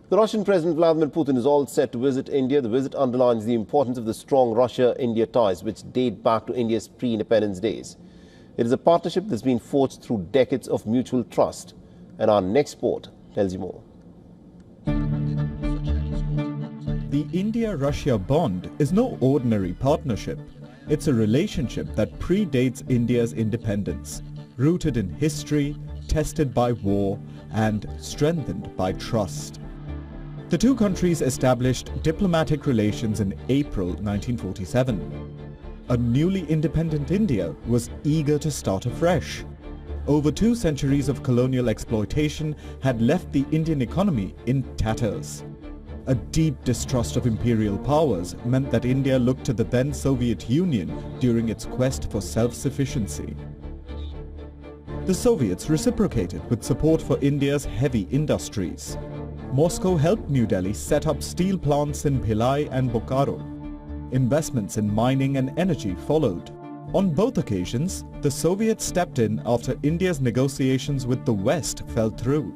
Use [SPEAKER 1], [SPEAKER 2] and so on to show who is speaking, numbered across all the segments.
[SPEAKER 1] The Russian President Vladimir Putin is all set to visit India. The visit underlines the importance of the strong Russia-India ties, which date back to India's pre-independence days. It is a partnership that's been forged through decades of mutual trust. And our next report tells you more.
[SPEAKER 2] The India-Russia bond is no ordinary partnership. It's a relationship that predates India's independence, rooted in history, tested by war, and strengthened by trust. The two countries established diplomatic relations in April 1947. A newly independent India was eager to start afresh. Over 2 centuries of colonial exploitation had left the Indian economy in tatters. A deep distrust of imperial powers meant that India looked to the then Soviet Union during its quest for self-sufficiency. The Soviets reciprocated with support for India's heavy industries. Moscow helped New Delhi set up steel plants in Bhilai and Bokaro. Investments in mining and energy followed. On both occasions, the Soviets stepped in after India's negotiations with the West fell through.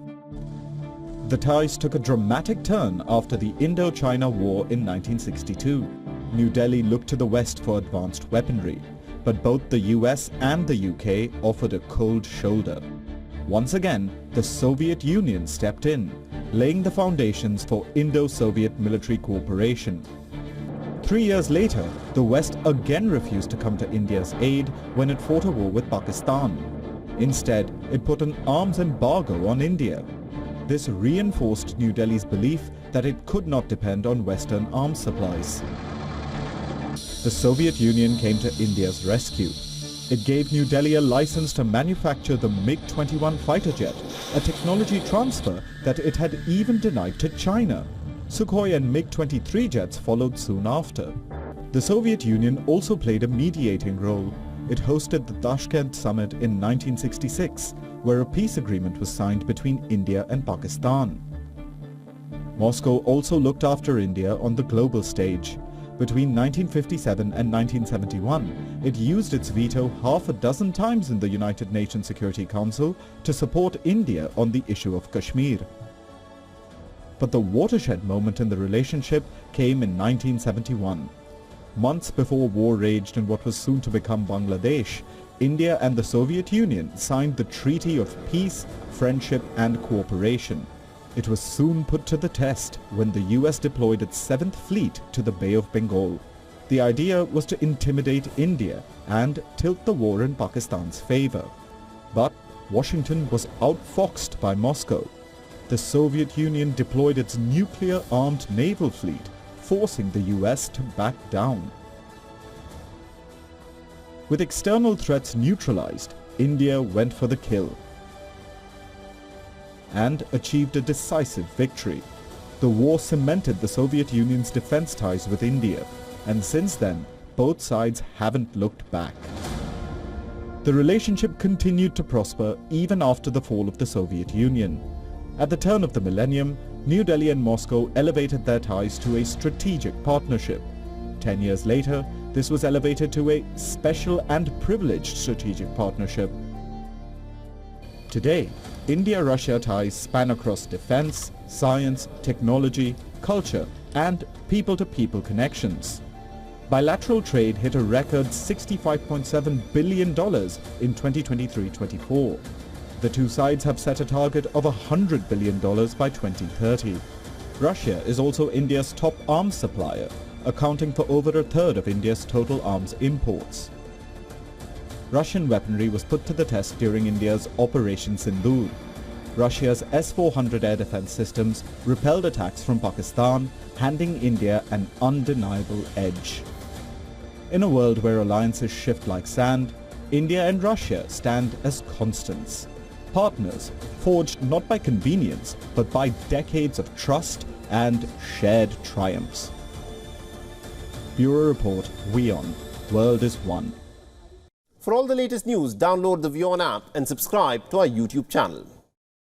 [SPEAKER 2] The ties took a dramatic turn after the Indo-China War in 1962. New Delhi looked to the West for advanced weaponry, but both the US and the UK offered a cold shoulder. Once again, the Soviet Union stepped in, laying the foundations for Indo-Soviet military cooperation. 3 years later, the West again refused to come to India's aid when it fought a war with Pakistan. Instead, it put an arms embargo on India. This reinforced New Delhi's belief that it could not depend on Western arms supplies. The Soviet Union came to India's rescue. It gave New Delhi a license to manufacture the MiG-21 fighter jet, a technology transfer that it had even denied to China. Sukhoi and MiG-23 jets followed soon after. The Soviet Union also played a mediating role. It hosted the Tashkent summit in 1966, where a peace agreement was signed between India and Pakistan. Moscow also looked after India on the global stage. Between 1957 and 1971, it used its veto half a dozen times in the United Nations Security Council to support India on the issue of Kashmir. But the watershed moment in the relationship came in 1971. Months before war raged in what was soon to become Bangladesh, India and the Soviet Union signed the Treaty of Peace, Friendship and Cooperation. It was soon put to the test when the US deployed its 7th Fleet to the Bay of Bengal. The idea was to intimidate India and tilt the war in Pakistan's favor. But Washington was outfoxed by Moscow. The Soviet Union deployed its nuclear-armed naval fleet, forcing the US to back down. With external threats neutralized, India went for the kill and achieved a decisive victory. The war cemented the Soviet Union's defense ties with India, and since then, both sides haven't looked back. The relationship continued to prosper even after the fall of the Soviet Union. At the turn of the millennium, New Delhi and Moscow elevated their ties to a strategic partnership. 10 years later, this was elevated to a special and privileged strategic partnership. Today, India-Russia ties span across defense, science, technology, culture, and people-to-people connections. Bilateral trade hit a record $65.7 billion in 2023-24. The two sides have set a target of $100 billion by 2030. Russia is also India's top arms supplier, accounting for over a third of India's total arms imports. Russian weaponry was put to the test during India's Operation Sindoor. Russia's S-400 air defense systems repelled attacks from Pakistan, handing India an undeniable edge. In a world where alliances shift like sand, India and Russia stand as constants. Partners forged not by convenience, but by decades of trust and shared triumphs. Bureau Report, WION. World is One.
[SPEAKER 1] For all the latest news, download the WION app and subscribe to our YouTube channel.